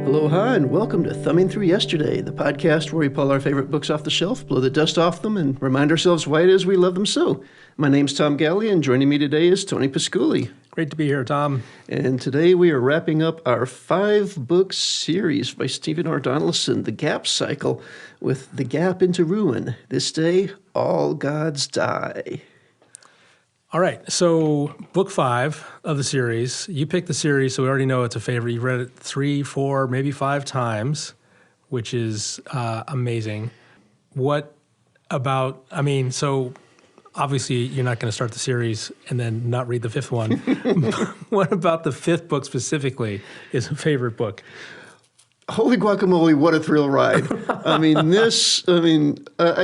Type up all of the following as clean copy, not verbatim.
Aloha and welcome to Thumbing Through Yesterday, the podcast where we pull our favorite books off the shelf, blow the dust off them, and remind ourselves why it is we love them so. My name's Tom Galley, and joining me today is Tony Pasculi. Great to be here, Tom. And today we are wrapping up our 5-book series by Stephen R. Donaldson, The Gap Cycle, with The Gap into Ruin. This day, all gods die. All right, so book 5 of the series. You picked the series, so we already know it's a favorite. You've read it 3, 4, maybe 5 times, which is amazing. What about, so obviously you're not going to start the series and then not read the 5th one. What about the 5th book specifically is a favorite book? Holy guacamole, what a thrill ride. I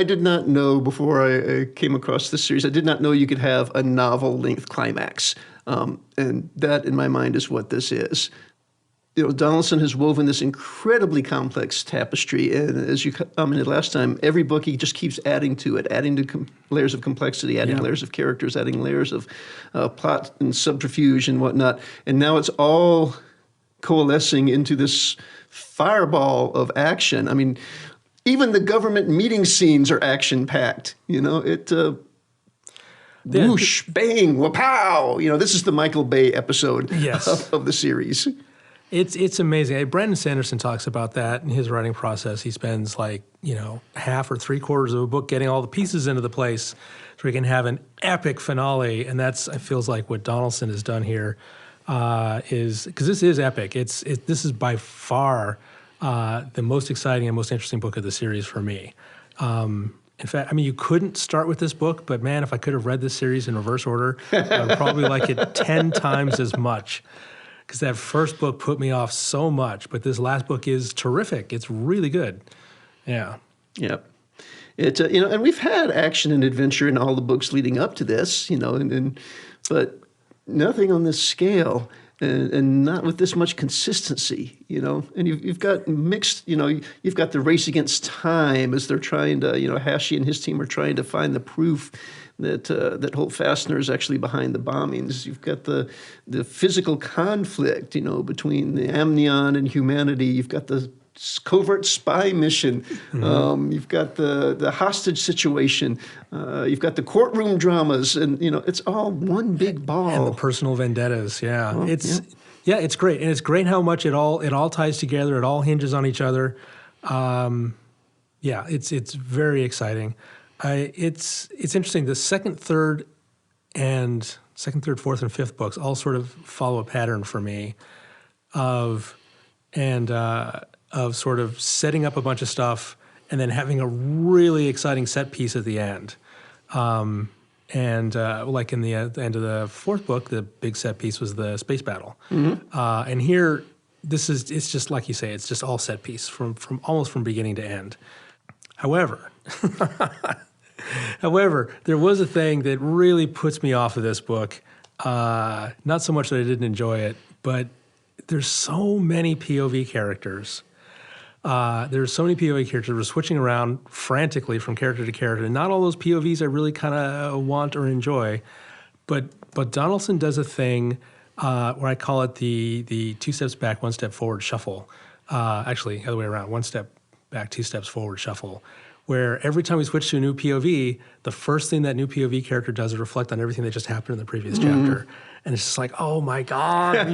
did not know before I came across this series, I did not know you could have a novel-length climax. And that, in my mind, is what this is. Donaldson has woven this incredibly complex tapestry, and as you commented last time, every book he just keeps adding to it, adding to layers of complexity, adding layers of characters, adding layers of plot and subterfuge and whatnot. And now it's all coalescing into this fireball of action. I mean, even the government meeting scenes are action-packed. Whoosh, bang, wapow. This is the Michael Bay episode of the series. It's amazing. Brandon Sanderson talks about that in his writing process. He spends half or 3/4 of a book getting all the pieces into the place so we can have an epic finale. And it feels like what Donaldson has done here. Is because this is epic. This is by far the most exciting and most interesting book of the series for me. In fact, you couldn't start with this book, but man, if I could have read this series in reverse order, I would probably like it 10 times as much. Because that first book put me off so much, but this last book is terrific. It's really good. Yeah. Yep. And we've had action and adventure in all the books leading up to this, but nothing on this scale, and not with this much consistency, And you've got mixed, you've got the race against time as they're trying to, Hashi and his team are trying to find the proof that Holt Fastener is actually behind the bombings. You've got the physical conflict, between the Amnion and humanity. You've got the covert spy mission. Mm-hmm. You've got the hostage situation. You've got the courtroom dramas, and it's all one big ball. And the personal vendettas. Yeah, well, it's great, and it's great how much it all ties together. It all hinges on each other. It's very exciting. It's interesting. The second, third, fourth, and fifth books all sort of follow a pattern for me of sort of setting up a bunch of stuff and then having a really exciting set piece at the end. Like in the end of the 4th book, the big set piece was the space battle. Mm-hmm. And here, it's just like you say, it's just all set piece from almost from beginning to end. However, there was a thing that really puts me off of this book. Not so much that I didn't enjoy it, but there's so many POV characters. There's so many POV characters. We're switching around frantically from character to character. And not all those POVs I really kind of want or enjoy. But Donaldson does a thing where I call it the 2 steps back, 1 step forward shuffle. Actually, the other way around, 1 step back, 2 steps forward shuffle. Where every time we switch to a new POV, the first thing that new POV character does is reflect on everything that just happened in the previous chapter. And it's just like, oh my God, we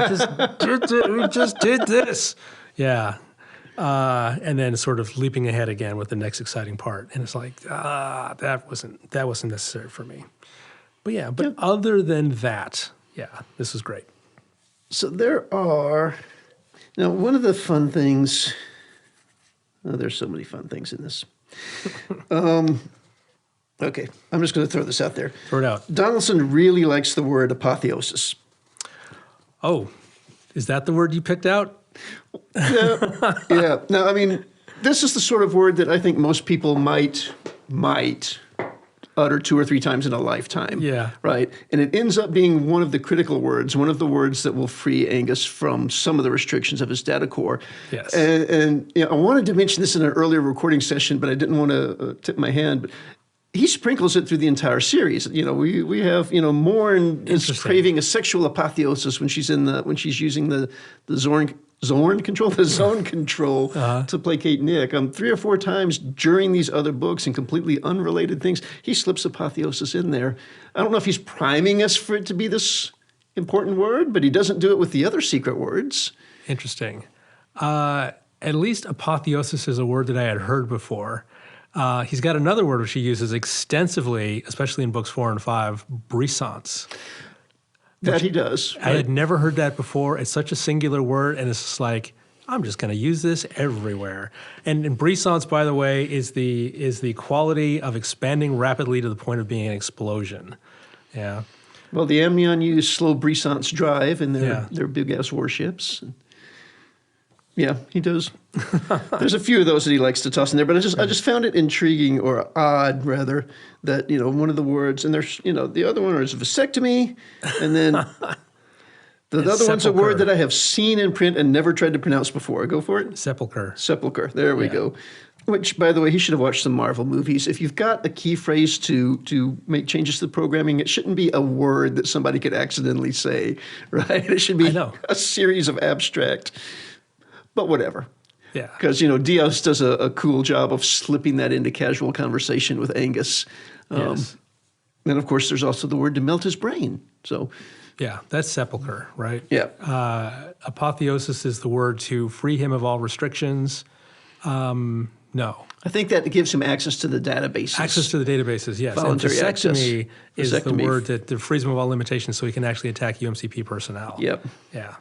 just did this. Yeah. And then sort of leaping ahead again with the next exciting part. And it's like, that wasn't necessary for me. But other than that, this was great. So now one of the fun things, there's so many fun things in this. Okay, I'm just going to throw this out there. Throw it out. Donaldson really likes the word apotheosis. Oh, is that the word you picked out? Yeah. Now, this is the sort of word that I think most people might utter 2 or 3 times in a lifetime. Yeah. Right? And it ends up being one of the critical words, one of the words that will free Angus from some of the restrictions of his data core. Yes. And I wanted to mention this in an earlier recording session, but I didn't want to tip my hand. But he sprinkles it through the entire series. We have, Morn is craving a sexual apotheosis when she's using the Zorn Zorn control, the zone control to placate Nick. 3 or 4 times during these other books and completely unrelated things, he slips apotheosis in there. I don't know if he's priming us for it to be this important word, but he doesn't do it with the other secret words. Interesting. At least apotheosis is a word that I had heard before. He's got another word which he uses extensively, especially in books 4 and 5, brisance. That he does. I had never heard that before. It's such a singular word, and it's just like, I'm just going to use this everywhere. And brisance, by the way, is the quality of expanding rapidly to the point of being an explosion. Yeah. Well, the Amnion use slow brisance drive in their big-ass warships. Yeah, he does. There's a few of those that he likes to toss in there, but I just found it intriguing, or odd rather, that one of the words, and there's the other one is vasectomy, and then the other one's a word that I have seen in print and never tried to pronounce before. Go for it. Sepulcher. Sepulcher. There we go. Which, by the way, he should have watched some Marvel movies. If you've got a key phrase to make changes to the programming, it shouldn't be a word that somebody could accidentally say, right? It should be a series of abstract. But whatever. Yeah. Because, Diaz does a cool job of slipping that into casual conversation with Angus. Yes. And, of course, there's also the word to melt his brain. So, yeah, that's sepulcher, right? Yeah. Apotheosis is the word to free him of all restrictions. No. I think that gives him access to the databases. Access to the databases, yes. Voluntary and vasectomy is the word that frees him of all limitations so he can actually attack UMCP personnel. Yep. Yeah.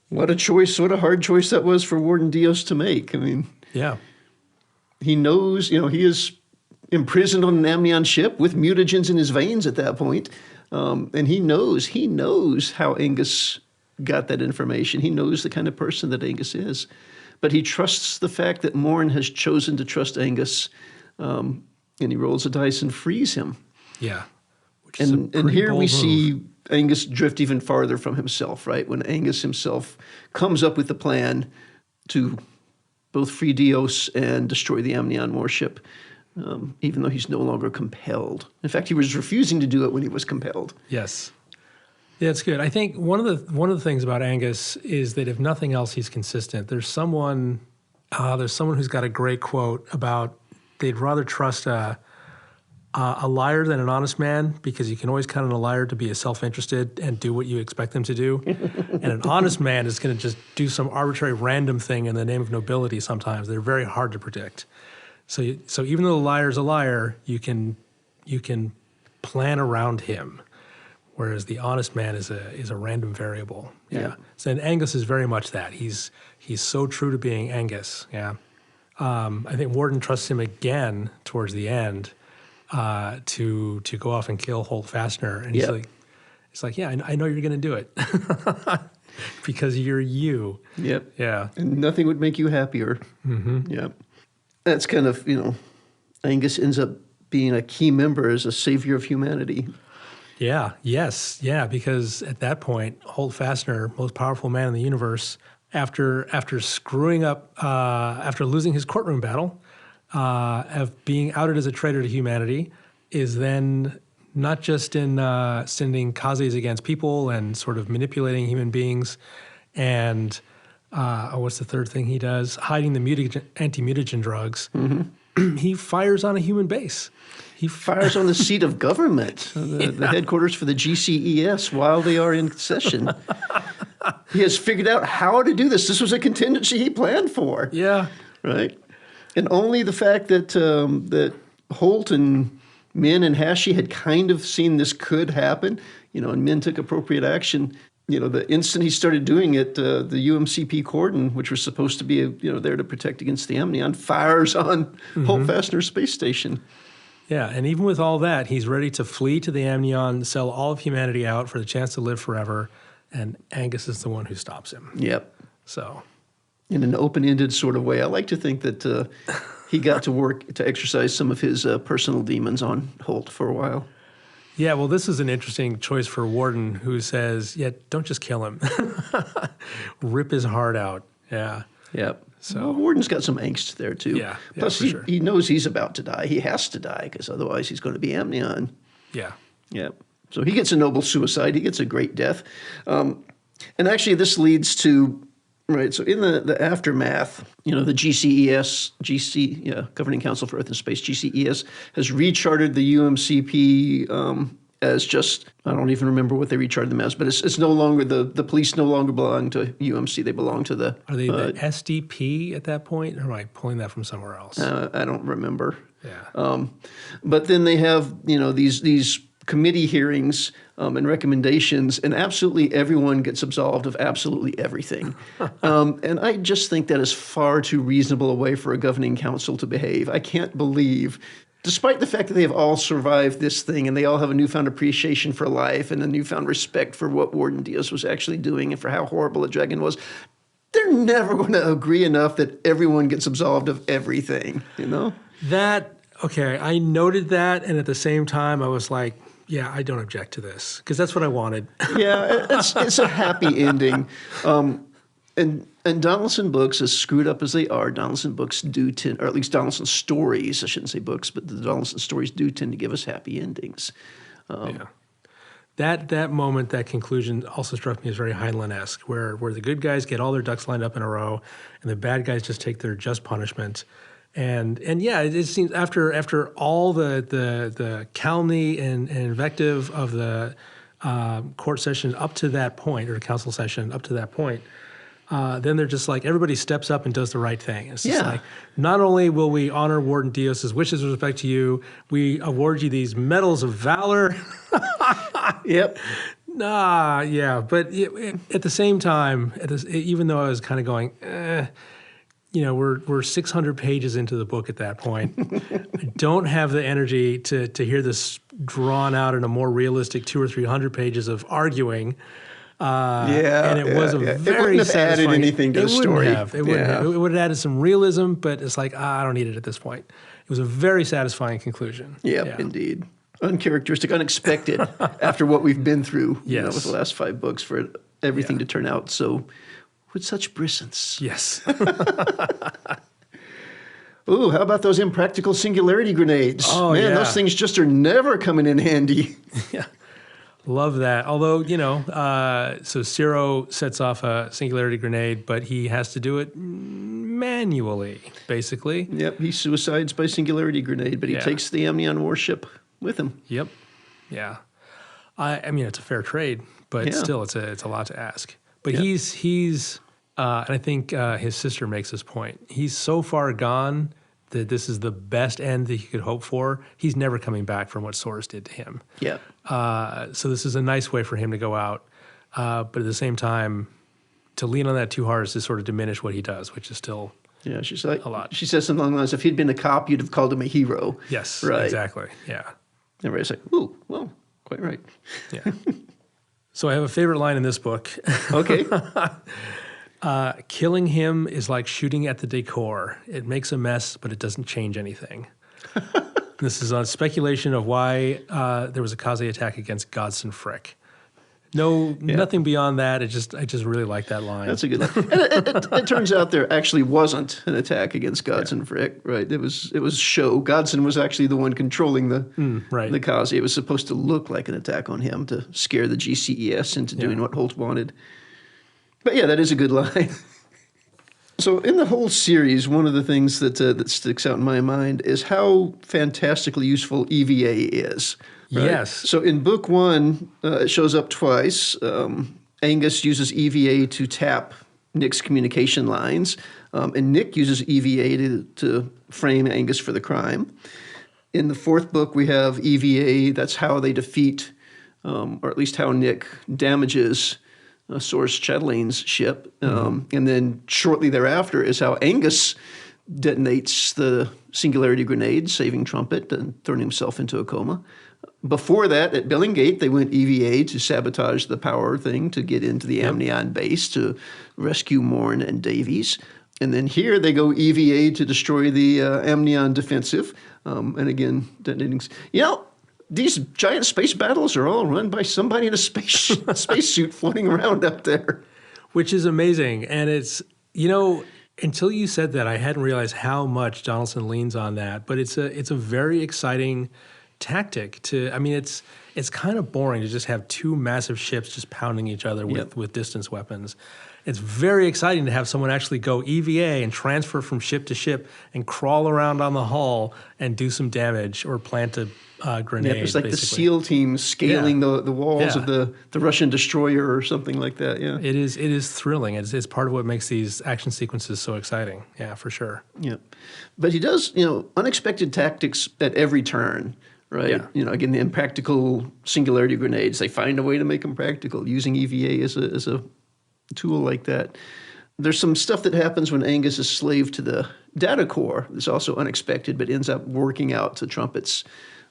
What a choice, what a hard choice that was for Warden Dios to make. I mean, yeah. He knows, he is imprisoned on an Amnion ship with mutagens in his veins at that point. And he knows how Angus got that information. He knows the kind of person that Angus is. But he trusts the fact that Morn has chosen to trust Angus, and he rolls a dice and frees him. Yeah. And here we see Angus drift even farther from himself, right? When Angus himself comes up with the plan to both free Dios and destroy the Amnion warship, even though he's no longer compelled. In fact, he was refusing to do it when he was compelled. Yes. Yeah, it's good. I think one of the things about Angus is that if nothing else, he's consistent. There's someone who's got a great quote about they'd rather trust a liar than an honest man, because you can always count on a liar to be self-interested and do what you expect them to do. And an honest man is going to just do some arbitrary random thing in the name of nobility sometimes. They're very hard to predict. So even though the liar's a liar, you can plan around him, whereas the honest man is a random variable. Yeah. So, and Angus is very much that. He's so true to being Angus. Yeah. I think Warden trusts him again towards the end, to go off and kill Holt Fastener, and he's like, yeah, I know you're going to do it because you're you. Yep. Yeah. And nothing would make you happier. Mm-hmm. Yep. That's kind of Angus ends up being a key member as a savior of humanity. Yeah. Yes. Yeah. Because at that point, Holt Fastener, most powerful man in the universe, after screwing up, after losing his courtroom battle, of being outed as a traitor to humanity, is then not just in sending kazes against people and sort of manipulating human beings, and what's the third thing he does? Hiding the anti-mutagen drugs. Mm-hmm. He fires on a human base. He fires on the seat of government, the headquarters for the GCES, while they are in session. He has figured out how to do this. This was a contingency he planned for. Yeah. Right? And only the fact that that Holt and Min and Hashi had kind of seen this could happen, and Min took appropriate action. The instant he started doing it, the UMCP cordon, which was supposed to be there to protect against the Amnion, fires on Holt Fastener Space Station. Yeah, and even with all that, he's ready to flee to the Amnion, sell all of humanity out for the chance to live forever, and Angus is the one who stops him. Yep. So, in an open-ended sort of way, I like to think that he got to work to exercise some of his personal demons on Holt for a while. Yeah, well, this is an interesting choice for Warden, who says, yeah, don't just kill him. Rip his heart out. Yeah. Yep. So Warden's got some angst there, too. Yeah, Plus, for sure. He knows he's about to die. He has to die, because otherwise he's going to be Amnion. Yeah. Yep. So he gets a noble suicide. He gets a great death. And actually, this leads to Right. So in the aftermath, the Governing Council for Earth and Space, GCES, has recharted the UMCP as just, I don't even remember what they recharted them as, but it's no longer, the police no longer belong to UMC. They belong to the... Are they the SDP at that point? Or am I pulling that from somewhere else? I don't remember. Yeah. But then they have, these committee hearings and recommendations, and absolutely everyone gets absolved of absolutely everything. And I just think that is far too reasonable a way for a governing council to behave. I can't believe, despite the fact that they have all survived this thing and they all have a newfound appreciation for life and a newfound respect for what Warden Diaz was actually doing and for how horrible a dragon was, they're never going to agree enough that everyone gets absolved of everything, Okay, I noted that, and at the same time, I was like, yeah, I don't object to this, because that's what I wanted. Yeah, it's a happy ending. And Donaldson books, as screwed up as they are, Donaldson books do tend, or at least Donaldson stories, I shouldn't say books, but the Donaldson stories do tend to give us happy endings. Yeah. That moment, that conclusion also struck me as very Heinlein-esque, where the good guys get all their ducks lined up in a row, and the bad guys just take their just punishment. And yeah, it seems after all the calumny and invective of the court session up to that point, or council session up to that point, then they're just like, everybody steps up and does the right thing. It's just like, not only will we honor Warden Diaz's wishes with respect to you, we award you these medals of valor. Yep. Yeah, but at the same time, even though I was kind of going, we're 600 pages into the book at that point. I don't have the energy to hear this drawn out in a more realistic 200 or 300 pages of arguing. And it was a very it wouldn't have satisfying. added anything to the story. It wouldn't have. It would have added some realism, but it's like, I don't need it at this point. It was a very satisfying conclusion. Yep, indeed. Uncharacteristic, unexpected after what we've been through with the last 5 books for everything to turn out so with such brisance. Yes. Ooh, how about those impractical singularity grenades? Oh, man, those things just are never coming in handy. Yeah. Love that. Although, so Ciro sets off a singularity grenade, but he has to do it manually, basically. Yep, he suicides by singularity grenade, but he takes the Amnion warship with him. Yep. Yeah. I mean, it's a fair trade, but still, it's a lot to ask. But he's and I think his sister makes this point. He's so far gone that this is the best end that he could hope for. He's never coming back from what Soros did to him. Yeah. So this is a nice way for him to go out. But at the same time, to lean on that too hard is to sort of diminish what he does, which is still she's like, a lot. She says something along the lines, if he'd been a cop, you'd have called him a hero. Yes, right. Exactly. Yeah. Everybody's like, ooh, well, quite right. Yeah. So I have a favorite line in this book. Okay. Killing him is like shooting at the decor. It makes a mess, but it doesn't change anything. This is on speculation of why there was a Kaze attack against Godson Frick. Nothing beyond that. I just really like that line. That's a good line. And it turns out there actually wasn't an attack against Godson Frick, right? It was show. Godson was actually the one controlling the Kaze. It was supposed to look like an attack on him to scare the GCES into doing what Holt wanted. But yeah, that is a good line. So in the whole series, one of the things that sticks out in my mind is how fantastically useful EVA is. Right? Yes. So in book 1, it shows up twice. Angus uses EVA to tap Nick's communication lines, and Nick uses EVA to frame Angus for the crime. In the 4th book, we have EVA. That's how they defeat, or at least how Nick damages Source Chatelain's ship. And then shortly thereafter is how Angus detonates the singularity grenade, saving Trumpet and throwing himself into a coma. Before that, at Billingate, they went EVA to sabotage the power thing to get into the Amnion base to rescue Morn and Davies. And then here they go EVA to destroy the Amnion defensive. And again, detonating. These giant space battles are all run by somebody in a spacesuit floating around up there. Which is amazing. And it's, until you said that, I hadn't realized how much Donaldson leans on that. But it's a very exciting tactic to, I mean, it's kind of boring to just have two massive ships just pounding each other with distance weapons. It's very exciting to have someone actually go EVA and transfer from ship to ship and crawl around on the hull and do some damage or plant a grenade. Yeah, it's like basically. the SEAL team scaling the walls Yeah. of the Russian destroyer or something like that. Yeah. It is thrilling. It's part of what makes these action sequences so exciting. Yeah, for sure. Yeah. But he does, unexpected tactics at every turn, right? Yeah. Again, the impractical singularity grenades, they find a way to make them practical using EVA as a tool like that. There's some stuff that happens when Angus is slave to the data core that's also unexpected, but ends up working out to Trumpet's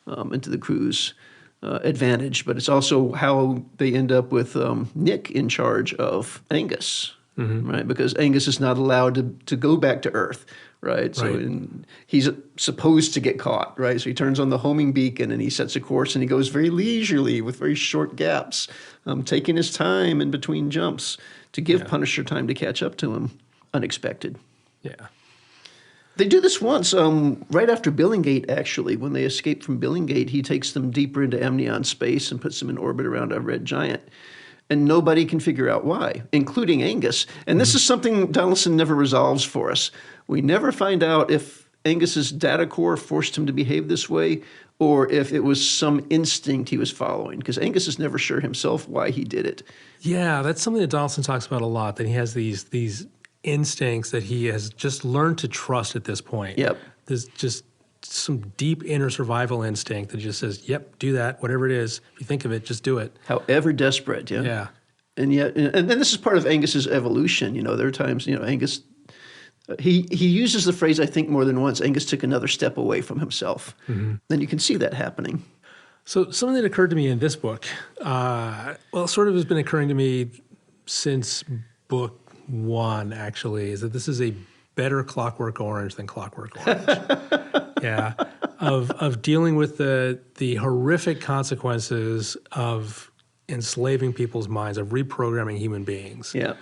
and to the crew's advantage. But it's also how they end up with Nick in charge of Angus, right? Because Angus is not allowed to go back to Earth, right? So he's supposed to get caught, right? So he turns on the homing beacon and he sets a course and he goes very leisurely with very short gaps, taking his time in between jumps to give Punisher time to catch up to him. Unexpected. Yeah. They do this once, right after Billingate, actually. When they escape from Billingate, he takes them deeper into Amnion space and puts them in orbit around a red giant. And nobody can figure out why, including Angus. And this is something Donaldson never resolves for us. We never find out if Angus's data core forced him to behave this way or if it was some instinct he was following, because Angus is never sure himself why he did it. Yeah, that's something that Donaldson talks about a lot, that he has these instincts that he has just learned to trust at this point. Yep. There's just some deep inner survival instinct that just says, yep, do that, whatever it is. If you think of it, just do it. However desperate, yeah. Yeah. And yet, and then this is part of Angus's evolution. There are times, Angus, he uses the phrase, I think, more than once, Angus took another step away from himself. And you can see that happening. So something that occurred to me in this book, sort of has been occurring to me since book 1, actually, is that this is a better Clockwork Orange than Clockwork Orange. Yeah, of dealing with the horrific consequences of enslaving people's minds, of reprogramming human beings. Yeah.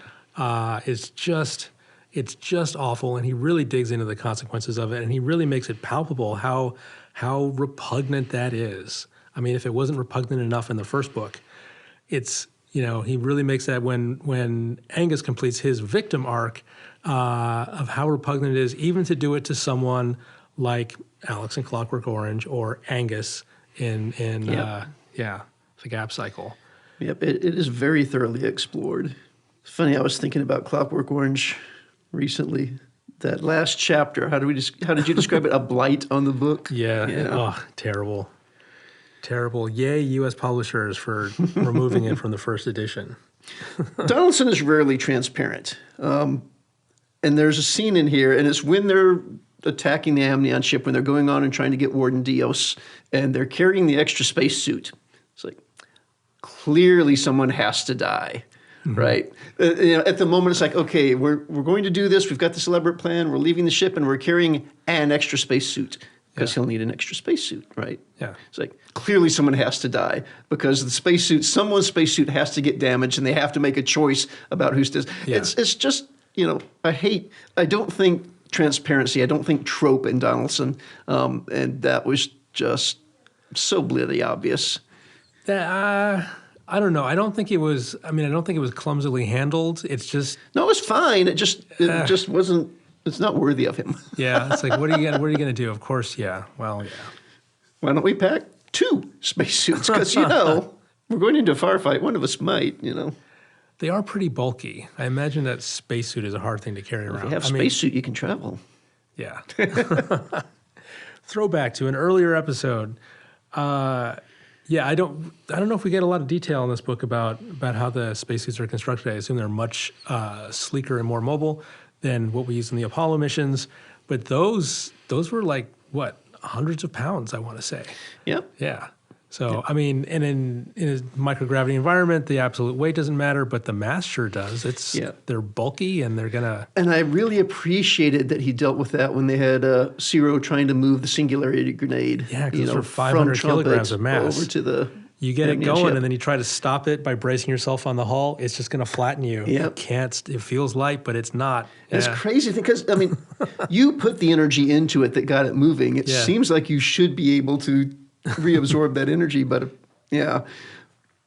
It's just awful, and he really digs into the consequences of it, and he really makes it palpable how repugnant that is. I mean, if it wasn't repugnant enough in the first book, it's, he really makes that when Angus completes his victim arc of how repugnant it is, even to do it to someone like Alex in Clockwork Orange or Angus in the Gap Cycle. Yep, it is very thoroughly explored. It's funny, I was thinking about Clockwork Orange recently. That last chapter, how did you describe it? A blight on the book? Yeah. Oh, terrible. Terrible. Yay, U.S. publishers for removing it from the first edition. Donaldson is rarely transparent. And there's a scene in here, and it's when they're attacking the Amnion ship, when they're going on and trying to get Warden Dios, and they're carrying the extra spacesuit. It's like, clearly someone has to die, right? At the moment, it's like, okay, we're going to do this. We've got this elaborate plan. We're leaving the ship, and we're carrying an extra spacesuit. Because he'll need an extra spacesuit, right? Yeah. It's like, clearly someone has to die because someone's spacesuit has to get damaged and they have to make a choice about who's this. Yeah. It's just, I don't think transparency, I don't think trope in Donaldson. And that was just so bloody obvious. I don't know. I don't think it was clumsily handled. It's just. No, it was fine. It just wasn't. It's not worthy of him. Yeah, it's like, what are you going to do? Of course, yeah. Well, yeah. Why don't we pack 2 spacesuits? Because, we're going into a firefight. One of us might, They are pretty bulky. I imagine that spacesuit is a hard thing to carry around. If you have spacesuit, you can travel. Yeah. Throwback to an earlier episode. I don't know if we get a lot of detail in this book about how the spacesuits are constructed. I assume they're much sleeker and more mobile than what we used in the Apollo missions. But those were like, what, hundreds of pounds, I want to say. Yep. Yeah. So, I mean, and in a microgravity environment, the absolute weight doesn't matter, but the mass sure does. They're bulky and they're going to... And I really appreciated that he dealt with that when they had Zero trying to move the singularity grenade. Yeah, because for 500 kilograms of mass. Over to the... You get it going, and then you try to stop it by bracing yourself on the hull. It's just going to flatten you. Yep. You can't. It feels light, but it's not. It's crazy because, you put the energy into it that got it moving. It seems like you should be able to reabsorb that energy. But yeah,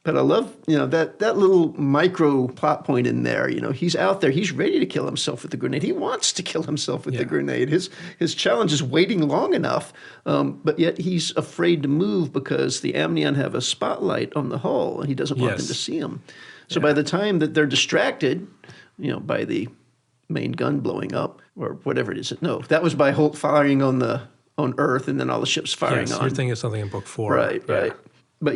but I love, that little micro plot point in there. He's out there. He's ready to kill himself with the grenade. He wants to kill himself with the grenade. His challenge is waiting long enough, but yet he's afraid to move because the Amnion have a spotlight on the hull, and he doesn't want them to see him. So by the time that they're distracted, by the main gun blowing up or whatever it is. No, that was by Holt firing on Earth, and then all the ships firing on. You're thinking of something in book 4. Right. But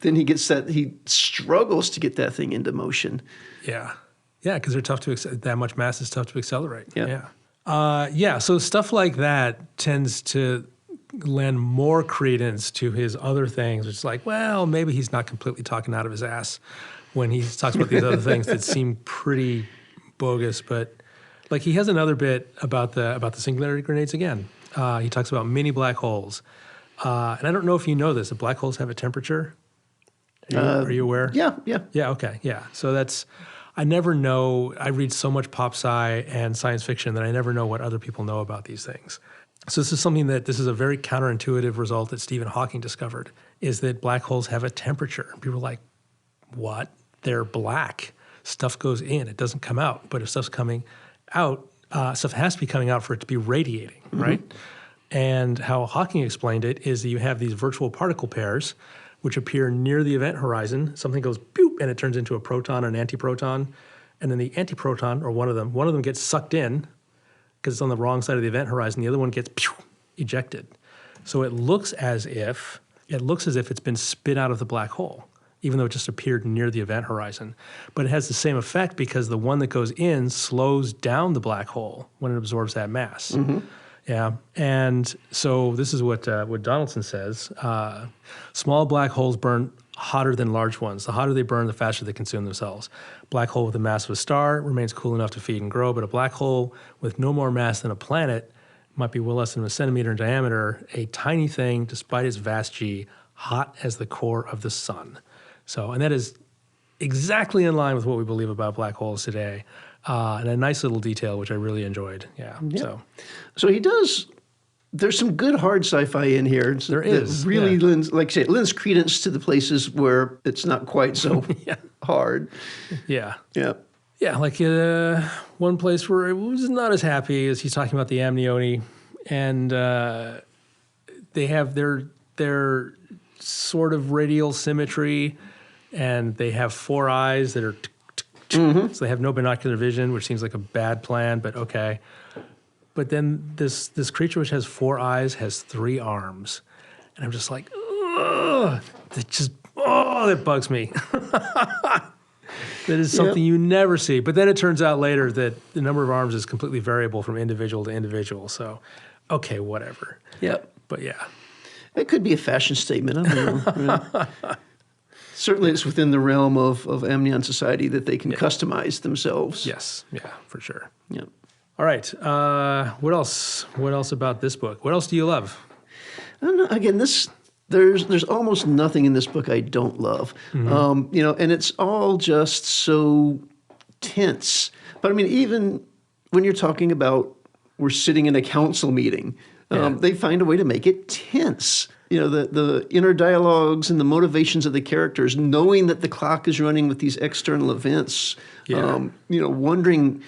then he struggles to get that thing into motion. Yeah, because they're tough to that much mass is tough to accelerate. Yeah. So stuff like that tends to lend more credence to his other things. It's like, well, maybe he's not completely talking out of his ass when he talks about these other things that seem pretty bogus. But like he has another bit about the singularity grenades again. He talks about mini black holes, and I don't know if you know this. That black holes have a temperature. Are you aware? Yeah. Yeah, okay, yeah. So I never know, I read so much pop sci and science fiction that I never know what other people know about these things. So this is a very counterintuitive result that Stephen Hawking discovered, is that black holes have a temperature. People are like, what? They're black. Stuff goes in, it doesn't come out. But if stuff's coming out, stuff has to be coming out for it to be radiating, right? And how Hawking explained it is that you have these virtual particle pairs which appear near the event horizon. Something goes boop, and it turns into a proton and an antiproton. And then the antiproton, or one of them gets sucked in because it's on the wrong side of the event horizon. The other one gets ejected. So it looks as if it's been spit out of the black hole, even though it just appeared near the event horizon. But it has the same effect because the one that goes in slows down the black hole when it absorbs that mass. Yeah, and so this is what Donaldson says. Small black holes burn hotter than large ones. The hotter they burn, the faster they consume themselves. Black hole with the mass of a star remains cool enough to feed and grow, but a black hole with no more mass than a planet might be well less than a centimeter in diameter, a tiny thing despite its vast G, hot as the core of the sun. So, and that is exactly in line with what we believe about black holes today. And a nice little detail, which I really enjoyed. Yeah. So he does. There's some good hard sci-fi in here. There is. Really lends, like I say, it lends credence to the places where it's not quite so hard. Yeah. Yeah. Yeah, like one place where it was not as happy as he's talking about the amnione, and they have their sort of radial symmetry, and they have 4 eyes that are so they have no binocular vision, which seems like a bad plan, but okay. But then this creature which has 4 eyes has 3 arms, and I'm just like, ugh, that bugs me. That is something you never see. But then it turns out later that the number of arms is completely variable from individual to individual. So, okay, whatever. Yep. But yeah. It could be a fashion statement. I don't know. Certainly it's within the realm of Amnion society that they can customize themselves. Yes. Yeah, for sure. Yep. All right. What else? What else about this book? What else do you love? I don't know. Again, there's almost nothing in this book I don't love. And it's all just so tense. But I mean, even when you're talking about we're sitting in a council meeting, they find a way to make it tense. The inner dialogues and the motivations of the characters, knowing that the clock is running with these external events, wondering,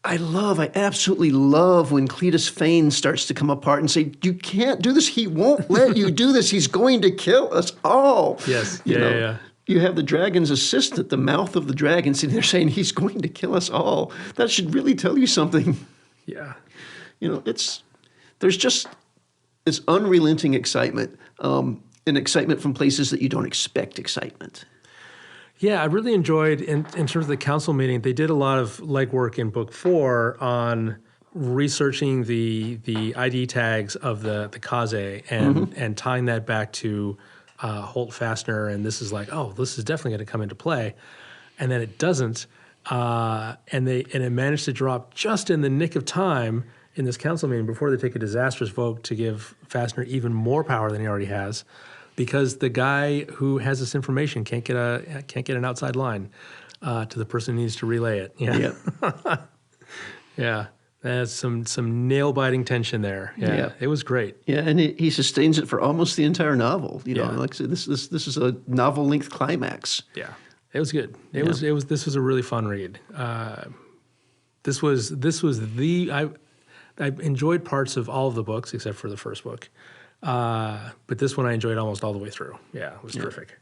I absolutely love when Cletus Fane starts to come apart and say, you can't do this. He won't let you do this. He's going to kill us all. Yes. You have the dragon's assistant, the mouth of the dragon, sitting there saying, he's going to kill us all. That should really tell you something. Yeah. There's just this unrelenting excitement, and excitement from places that you don't expect excitement. Yeah, I really enjoyed, in terms of the council meeting, they did a lot of legwork in book 4 on researching the ID tags of the Kaze and tying that back to Holt Fastner. And this is like, oh, this is definitely going to come into play. And then it doesn't. And it managed to drop just in the nick of time in this council meeting before they take a disastrous vote to give Fastner even more power than he already has, because the guy who has this information can't get an outside line to the person who needs to relay it. Yeah. Yeah, That's some nail-biting tension there. Yeah, Yeah. it was great. Yeah, and he sustains it for almost the entire novel. You know, Yeah. like I said, this is a novel-length climax. Yeah, it was good. This was a really fun read. This was the I enjoyed parts of all of the books except for the first book, but this one I enjoyed almost all the way through. Yeah, it was terrific.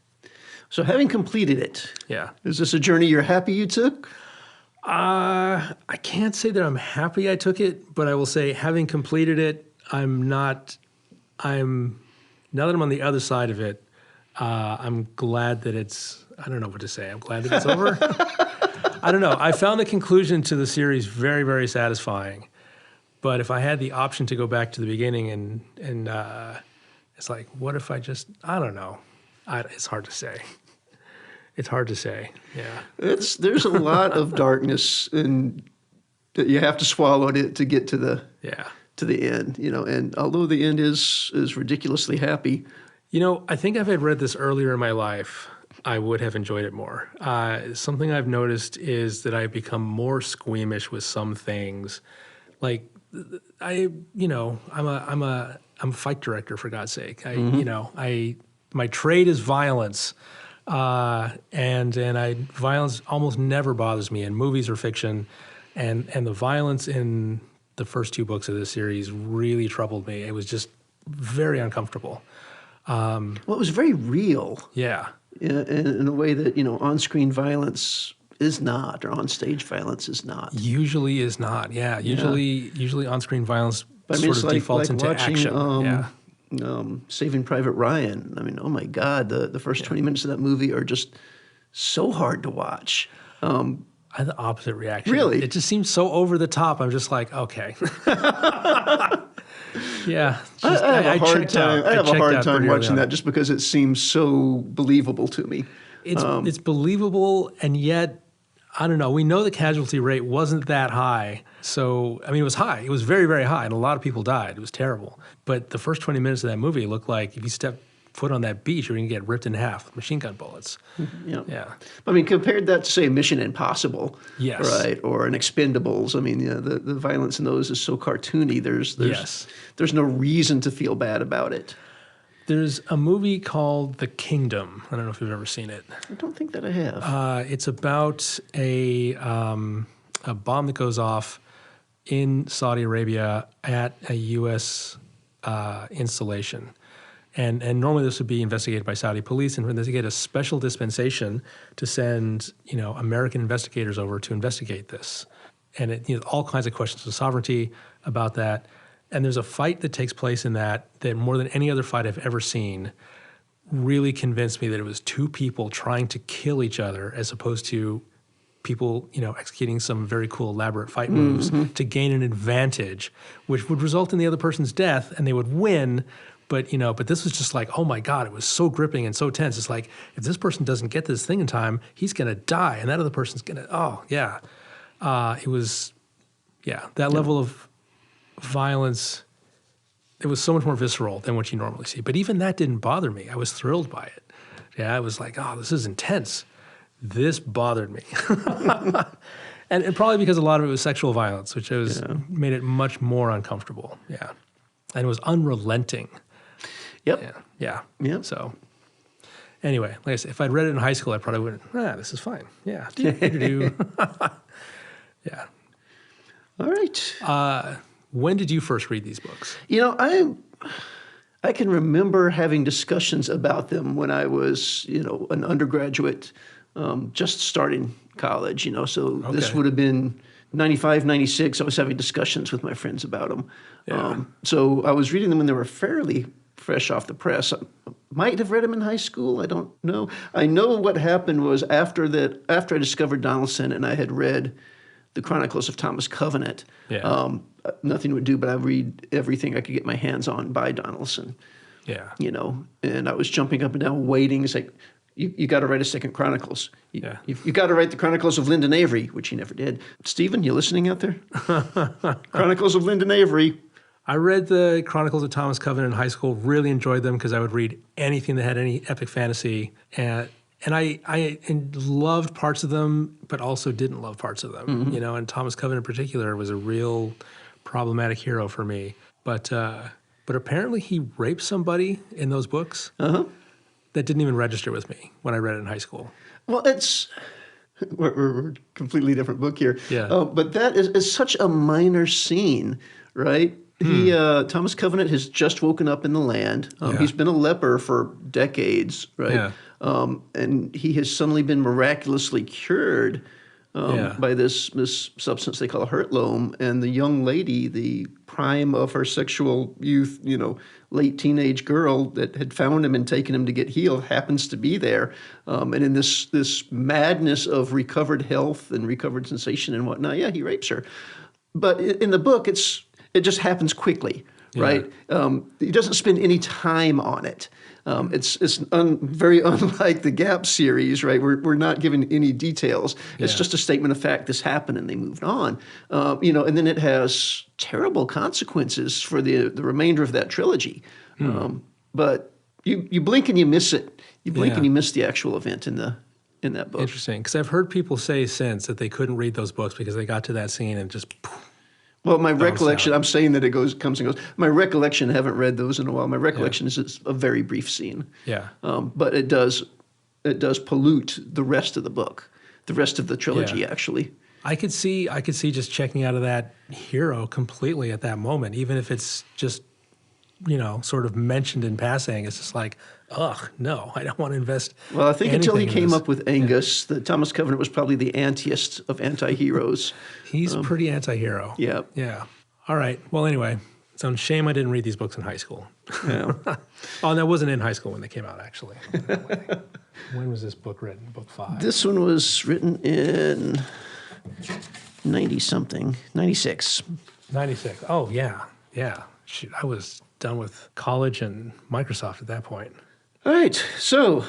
So having completed it, Yeah. is this a journey you're happy you took? I can't say that I'm happy I took it, but I will say having completed it, now that I'm on the other side of it, I'm glad that I don't know what to say. I'm glad that it's over. I don't know. I found the conclusion to the series very, very satisfying. But if I had the option to go back to the beginning and it's like, what if I don't know. It's hard to say. It's hard to say. Yeah. There's a lot of darkness and that you have to swallow it to get to the end, you know. And although the end is ridiculously happy, you know, I think if I'd read this earlier in my life, I would have enjoyed it more. Something I've noticed is that I've become more squeamish with some things. Like I'm a fight director, for God's sake. My trade is violence. Violence almost never bothers me in movies or fiction, and the violence in the first two books of this series really troubled me. It was just very uncomfortable. Well, it was very real. Yeah. In a way that, you know, on-screen violence is not, or on-stage violence is not. Usually is not. Yeah. Usually on-screen violence But I mean, sort of defaults into watching, action. Saving Private Ryan. I mean, oh my God, the first 20 minutes of that movie are just so hard to watch. I had the opposite reaction. Really? It just seems so over the top. I'm just like, okay. Yeah. I have a hard time. I have a hard time watching that that just because it seems so believable to me. It's believable, and yet, I don't know. We know the casualty rate wasn't that high. So, I mean, it was high. It was very, very high, and a lot of people died. It was terrible. But the first 20 minutes of that movie looked like if you step foot on that beach, you're going to get ripped in half with machine gun bullets. Yeah. I mean, compared that to, say, Mission Impossible, yes, right, or an Expendables. I mean, the violence in those is so cartoony. There's no reason to feel bad about it. There's a movie called The Kingdom. I don't know if you've ever seen it. I don't think that I have. It's about a bomb that goes off in Saudi Arabia at a U.S. Installation. And normally this would be investigated by Saudi police, and they get a special dispensation to send, you know, American investigators over to investigate this. And all kinds of questions of sovereignty about that. And there's a fight that takes place in that more than any other fight I've ever seen really convinced me that it was two people trying to kill each other as opposed to people, you know, executing some very cool elaborate fight moves to gain an advantage, which would result in the other person's death, and they would win. But this was just like, oh my God, it was so gripping and so tense. It's like, if this person doesn't get this thing in time, he's going to die, and that other person's going to, that level of violence, it was so much more visceral than what you normally see. But even that didn't bother me. I was thrilled by it. Yeah, I was like, oh, this is intense. This bothered me. and probably because a lot of it was sexual violence, which made it much more uncomfortable. Yeah. And it was unrelenting. Yep. Yeah. Yep. So anyway, like I said, if I'd read it in high school, I probably wouldn't, this is fine. Yeah. Yeah. All right. When did you first read these books? You know, I can remember having discussions about them when I was, you know, an undergraduate, just starting college, you know. So this would have been 95, 96. I was having discussions with my friends about them. Yeah. So I was reading them when they were fairly fresh off the press. I might have read them in high school. I don't know. I know what happened was after I discovered Donaldson and I had read the Chronicles of Thomas Covenant, nothing would do but I read everything I could get my hands on by Donaldson. Yeah. You know, and I was jumping up and down waiting. It's like, you got to write a second Chronicles. You got to write the Chronicles of Lyndon Avery, which he never did. Stephen, you listening out there? Chronicles of Lyndon Avery. I read the Chronicles of Thomas Covenant in high school, really enjoyed them because I would read anything that had any epic fantasy. And and I loved parts of them, but also didn't love parts of them. You know, and Thomas Coven in particular was a real problematic hero for me. But apparently he raped somebody in those books that didn't even register with me when I read it in high school. Well, we're a completely different book here. Yeah. But that is such a minor scene, right? Thomas Covenant has just woken up in the land. He's been a leper for decades, right? Yeah. And he has suddenly been miraculously cured by this substance they call hurtloam. And the young lady, the prime of her sexual youth, you know, late teenage girl that had found him and taken him to get healed, happens to be there. And in this madness of recovered health and recovered sensation and whatnot, yeah, he rapes her. But in the book, it just happens quickly, right? He doesn't spend any time on it. It's very unlike the Gap series, right? We're not given any details. It's just a statement of fact. This happened, and they moved on. You know, and then it has terrible consequences for the remainder of that trilogy. But you blink and you miss it. You blink and you miss the actual event in that book. Interesting, because I've heard people say since that they couldn't read those books because they got to that scene and just. Well, my recollection, I'm saying that it comes and goes. My recollection, I haven't read those in a while. My recollection is it's a very brief scene. Yeah. But it does pollute the rest of the book, the rest of the trilogy, actually. I could see just checking out of that hero completely at that moment, even if it's just, you know, sort of mentioned in passing. It's just like, ugh, no, I don't want to invest. Well, I think until he anything in came this. up with Angus, the Thomas Covenant was probably the antiest of anti-heroes. He's pretty anti-hero. Yeah. Yeah. All right. Well, anyway, it's a shame I didn't read these books in high school. Yeah. Oh, and I wasn't in high school when they came out, actually. When was this book written? Book 5? This one was written in 90-something, 96. 96. Oh, yeah. Yeah. Shoot, I was done with college and Microsoft at that point. All right, so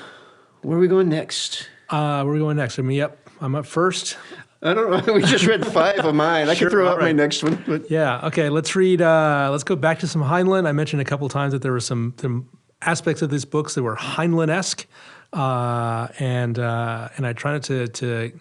where are we going next? Where are we going next? I mean, yep, I'm up first. I don't know. We just read 5 of mine. I Sure, can throw out all my right. next one. But Yeah, okay, let's go back to some Heinlein. I mentioned a couple times that there were some aspects of these books that were Heinlein-esque. And I tried to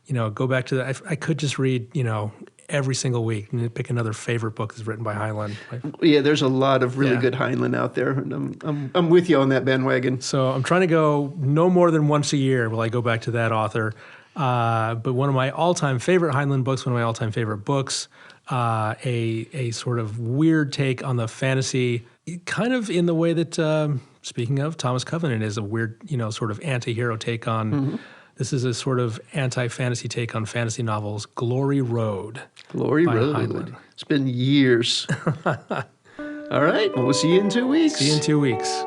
you know, go back to that. I could just read, you know, every single week and pick another favorite book that's written by Heinlein. yeah, there's a lot of really Yeah. good Heinlein out there. And I'm with you on that bandwagon. So I'm trying to go no more than once a year will I go back to that author. But one of my all-time favorite Heinlein books, one of my all-time favorite books, a sort of weird take on the fantasy, kind of in the way that, speaking of, Thomas Covenant is a weird, you know, sort of anti-hero take on, this is a sort of anti-fantasy take on fantasy novels, Glory Road. Glory by Road. Heinlein. It's been years. All right, well, we'll see you in 2 weeks. See you in 2 weeks.